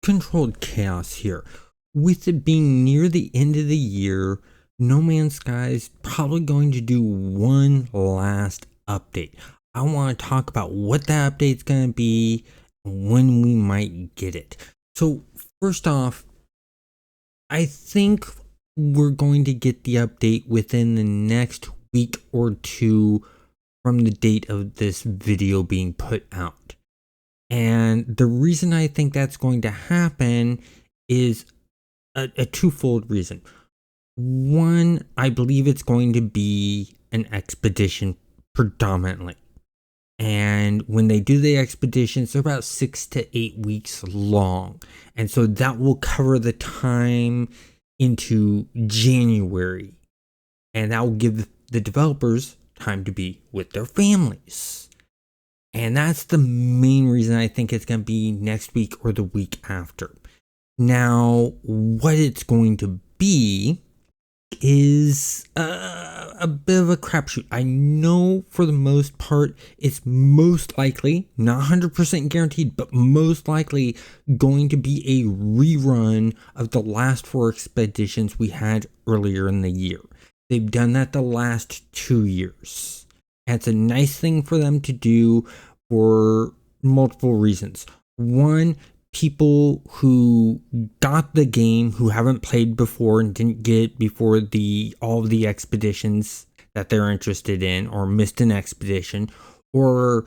controlled chaos here. With it being near the end of the year, No Man's Sky is probably going to do one last update. I want to talk about what that update's going to be and when we might get it. So, first off, I think we're going to get the update within the next week or two from the date of this video being put out. And the reason I think that's going to happen is a twofold reason. One, I believe it's going to be an expedition predominantly. And when they do the expeditions, they're about 6 to 8 weeks long. And so that will cover the time into January. And that will give the developers time to be with their families. And that's the main reason I think it's going to be next week or the week after. Now, what it's going to be is a bit of a crapshoot. I know for the most part, it's most likely, not 100% guaranteed, but most likely going to be a rerun of the last 4 expeditions we had earlier in the year. They've done that the last 2 years. And it's a nice thing for them to do for multiple reasons. One, people who got the game who haven't played before and didn't get it before all of the expeditions that they're interested in, or missed an expedition, or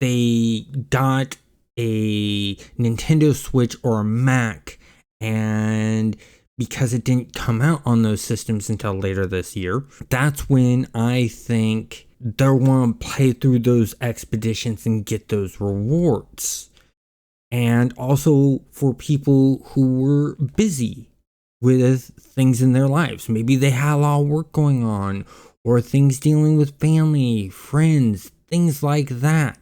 they got a Nintendo Switch or a Mac, and because it didn't come out on those systems until later this year, that's when I think they'll want to play through those expeditions and get those rewards. And also for people who were busy with things in their lives. Maybe they had a lot of work going on, or things dealing with family, friends, things like that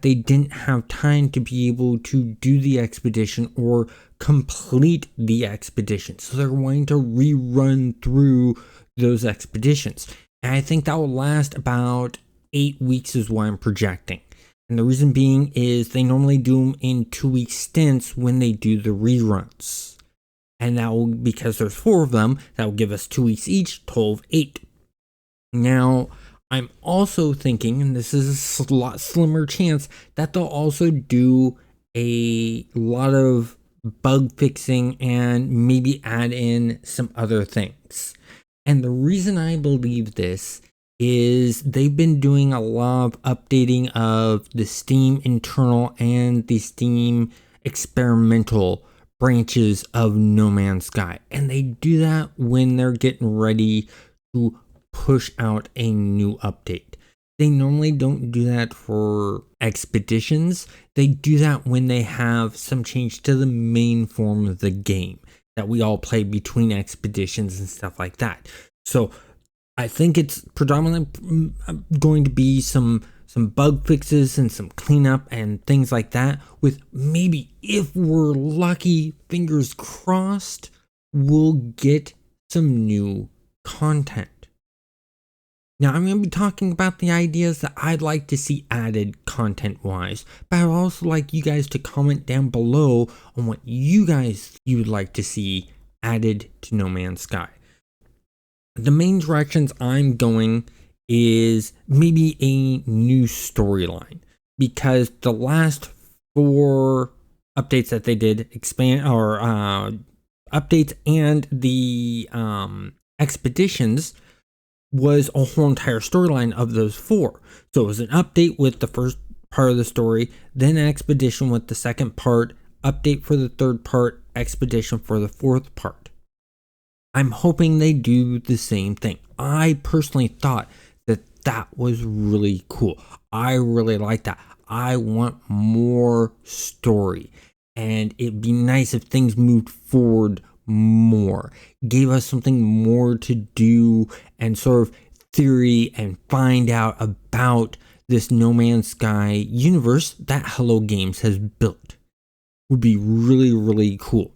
they didn't have time to be able to do the expedition or complete the expedition. So they're wanting to rerun through those expeditions. And I think that will last about 8 weeks is what I'm projecting. And the reason being is they normally do them in 2-week stints when they do the reruns. And that will, because there's 4 of them, that will give us 2 weeks each, total of 8. Now, I'm also thinking, and this is a lot slimmer chance, that they'll also do a lot of bug fixing and maybe add in some other things. And the reason I believe this is they've been doing a lot of updating of the Steam internal and the Steam experimental branches of No Man's Sky. And they do that when they're getting ready to push out a new update. They normally don't do that for expeditions. They do that when they have some change to the main form of the game that we all play between expeditions and stuff like that. So I think it's predominantly going to be some bug fixes and some cleanup and things like that, with maybe, if we're lucky, fingers crossed, we'll get some new content. Now, I'm going to be talking about the ideas that I'd like to see added content-wise, but I'd also like you guys to comment down below on what you would like to see added to No Man's Sky. The main directions I'm going is maybe a new storyline, because the last 4 updates that they did, updates and the expeditions, was a whole entire storyline of those 4. So it was an update with the first part of the story, then an expedition with the second part, update for the third part, expedition for the fourth part. I'm hoping they do the same thing. I personally thought that was really cool. I really like that. I want more story, and it'd be nice if things moved forward more, gave us something more to do and sort of theory and find out about this No Man's Sky universe that Hello Games has built. Would be really, really cool.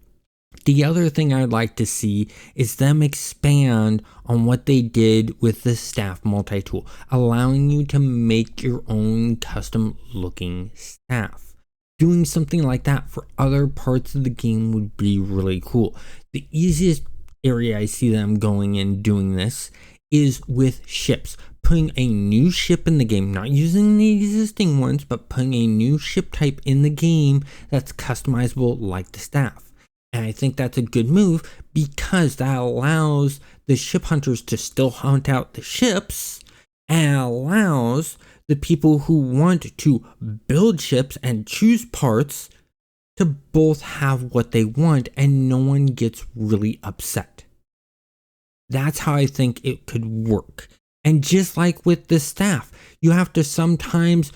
The other thing I'd like to see is them expand on what they did with the staff multi-tool, allowing you to make your own custom looking staff. doing something like that for other parts of the game would be really cool. The easiest area I see them going and doing this is with ships. Putting a new ship in the game, not using the existing ones, but putting a new ship type in the game that's customizable like the staff. And I think that's a good move because that allows the ship hunters to still hunt out the ships and allows the people who want to build ships and choose parts to both have what they want and no one gets really upset. That's how I think it could work. And just like with the staff, you have to sometimes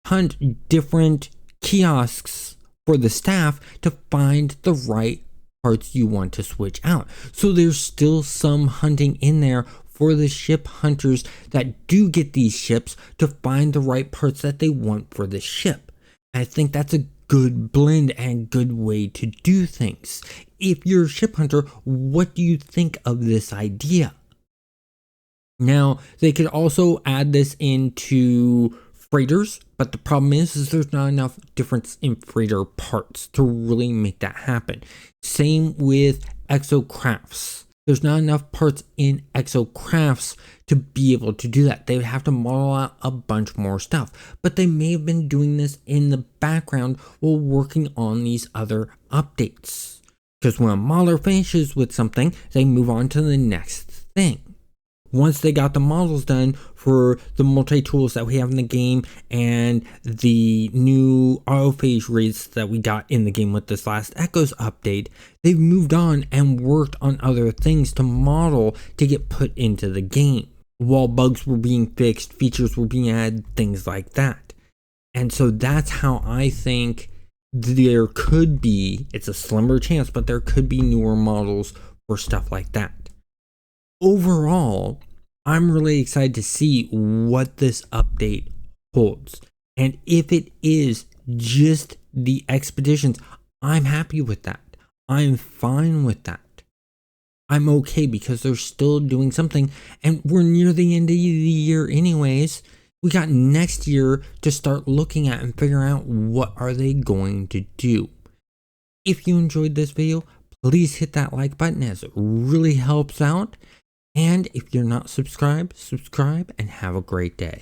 hunt different kiosks for the staff to find the right parts you want to switch out. So there's still some hunting in there for the ship hunters that do get these ships to find the right parts that they want for the ship. I think that's a good blend and good way to do things. If you're a ship hunter, what do you think of this idea? Now, they could also add this into freighters, but the problem is there's not enough difference in freighter parts to really make that happen. Same with exocrafts. There's not enough parts in exocrafts to be able to do that. They would have to model out a bunch more stuff, but they may have been doing this in the background while working on these other updates. Because when a modeler finishes with something, they move on to the next thing. Once they got the models done for the multi-tools that we have in the game and the new autophage rates that we got in the game with this last Echoes update, they've moved on and worked on other things to model to get put into the game. While bugs were being fixed, features were being added, things like that. And so that's how I think there could be, it's a slimmer chance, but there could be newer models for stuff like that. Overall, I'm really excited to see what this update holds. And if it is just the expeditions, I'm happy with that. I'm fine with that. I'm okay because they're still doing something and we're near the end of the year anyways. We got next year to start looking at and figure out what are they going to do. If you enjoyed this video, please hit that like button as it really helps out. And if you're not subscribed, subscribe and have a great day.